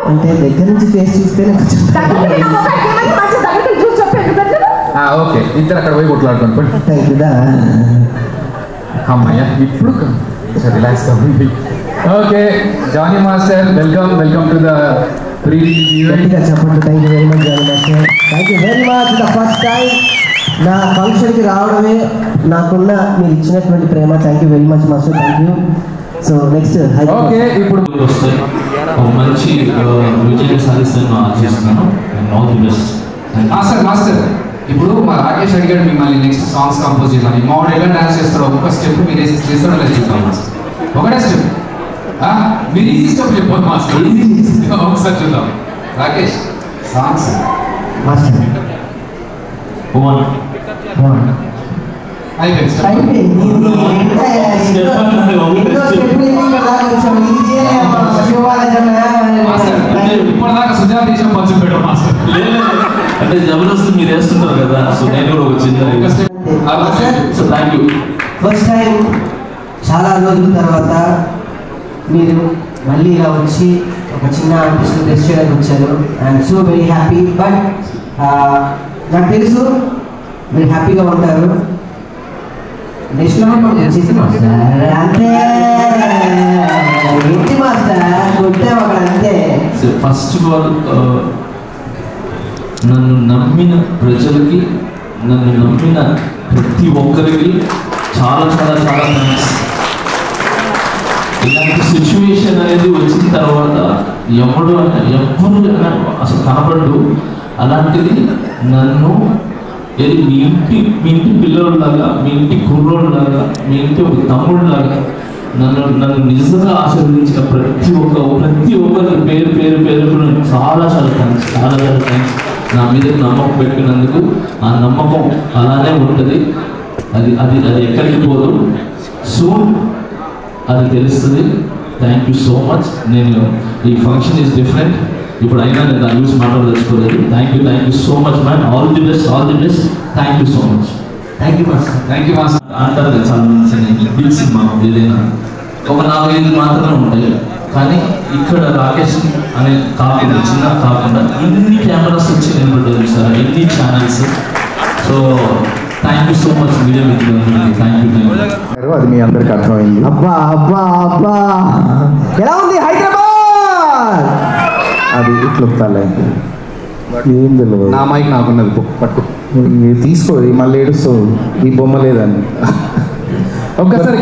అంటే దగ్గర నుంచి ఫేస్ చూస్తేనే ఓకే ఇద్దరు అక్కడ పోయి కొట్లాడుకోండి అమ్మాయ్యా ఇప్పుడు రిలాక్స్గా ఉంది. Okay Jani master welcome to the చెప్పండి. Thank you very much Jani master. Thank you very much. The first time నా ఫంక్షన్కి రావడమే నాకున్న మీరు ఇచ్చినటువంటి ప్రేమ. Thank you very much master. Thank you. So next okay ఇప్పుడు వస్తాయి ఒక మంచి విజయం సాధిస్తాను ఆశిస్తున్నాను. All the best. మాస్టర్ ఇప్పుడు మా రాకేష్ అడిగాడు మిమ్మల్ని నెక్స్ట్ సాంగ్స్ కంపోజ్ చేయమని. మా వాడు ఎలా డాన్స్ చేస్తారో ఒక్క స్టెప్ మీరు చేస్తాడో లేదు చూద్దాం. ఒకటే స్టెప్ మీరు ఈజీ స్టెప్ చెప్పండి మాస్టర్. ఈజీ ఒకసారి చూద్దాం. రాకేష్ సాంగ్స్ ఇప్పటిదాకా సుజాత దేశం పంచి పెట్టాం మాస్టర్. అంటే జబర్దస్త్ మీరు వేస్తుంటారు కదా, సో నేను కూడా ఒక చిన్న థ్యాంక్ యూ. ఫస్ట్ టైం చాలా రోజుల తర్వాత మీరు మళ్ళీ ఇలా వచ్చి ఒక చిన్న ఆర్టిస్ట్ ప్రెస్ చేయడానికి వచ్చారు. I'm so very happy. But నాకు తెలుసు మీరు హ్యాపీగా ఉంటారు. నెక్స్ట్ అంతే ఏంటి మాస్టర్ కొట్టాము అక్కడ అంతే. ఫస్ట్ ఆఫ్ ఆల్ నన్ను నమ్మిన ప్రజలకి, నన్ను నమ్మిన ప్రతి ఒక్కరికి చాలా చాలా చాలా థ్యాంక్స్. ఇలాంటి సిచ్యువేషన్ అనేది వచ్చిన తర్వాత ఎవరు అసలు కనపడ్డు. అలాంటిది నన్ను మీ ఇంటి పిల్లోళ్ళలాగా, మీ ఇంటి కుర్రోళ్ళలాగా, మీ ఇంటి ఒక తమ్ముళ్ళలాగా నన్ను నిజంగా ఆశీర్వదించిన ప్రతి ఒక్కరికి పేరు పేరు పేరు చాలా చాలా థ్యాంక్స్. చాలా చాలా థ్యాంక్స్. నా మీద నమ్మకం పెట్టినందుకు. ఆ నమ్మకం అలానే ఉంటుంది. అది అది అది ఎక్కడికి పోదు. సూన్ అది తెలుస్తుంది. Thank you so much. నేను ఈ ఫంక్షన్ ఈజ్ డిఫరెంట్. ఇప్పుడు అయినా నేను దాని గురించి మాట్లాడదలుచుకోలేదు. Thank you so much man. All the best. Thank you so much. Thank you master. అంటారు కదా చాలా మంది బిగ్ సినిమా ఏదైనా ఒక 4-5 మాత్రమే ఉంటాయి. కానీ ఇక్కడ రాకేష్ అనే కాకుండా చిన్న కాకుండా ఎన్ని కెమెరాస్ వచ్చి నిలబడ్డారు సార్, ఎన్ని channels. So thank you so much media మిత్రులందరికీ. Thank you. అది మీ అందరికి అర్థమైంది. అబ్బా ఎలా ఉంది హైదరాబాద్? అది ఇట్లొత్తాలే ఏం తెలియదు. నా మైక్ నాకున్నది పట్టుకో తీసుకో. మళ్ళీ ఏడుస్తావు ఈ బొమ్మ లేదని. ఒక్కసారి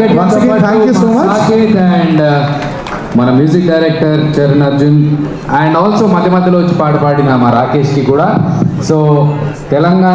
thank you so much Saketh and మన music director Charan Arjun and also మధ్య మధ్యలో వచ్చి పాడిన మా రాకేష్కి కూడా. సో తెలంగాణ